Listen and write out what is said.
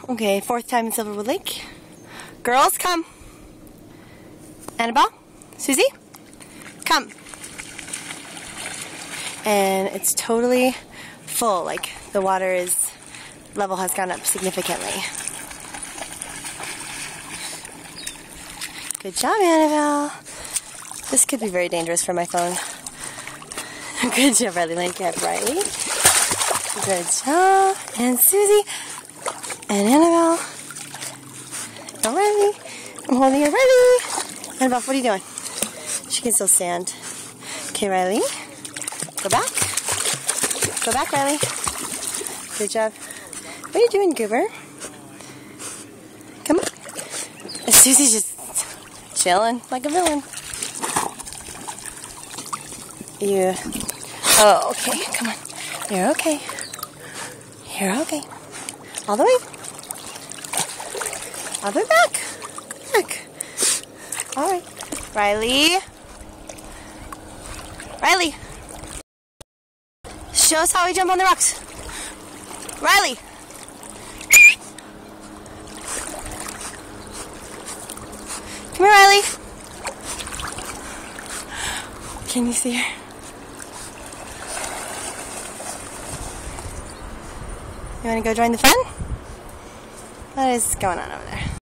Okay, fourth time in Silverwood Lake. Girls, come. Annabelle, Susie, come. And it's totally full, like the level has gone up significantly. Good job, Annabelle. This could be very dangerous for my phone. Good job, Riley. Like that, Riley. Good job. And Susie. And Annabelle. And Riley. I'm holding her, Riley. Annabelle, what are you doing? She can still stand. Okay, Riley. Go back. Go back, Riley. Good job. What are you doing, Goober? Come on. Susie's just chilling like a villain. You. Oh, okay. Come on. You're okay. You're okay. All the way. All the way back. Back. All right. Riley. Riley. Show us how we jump on the rocks. Riley. Come here, Riley. Can you see her? You want to go join the fun? What is going on over there?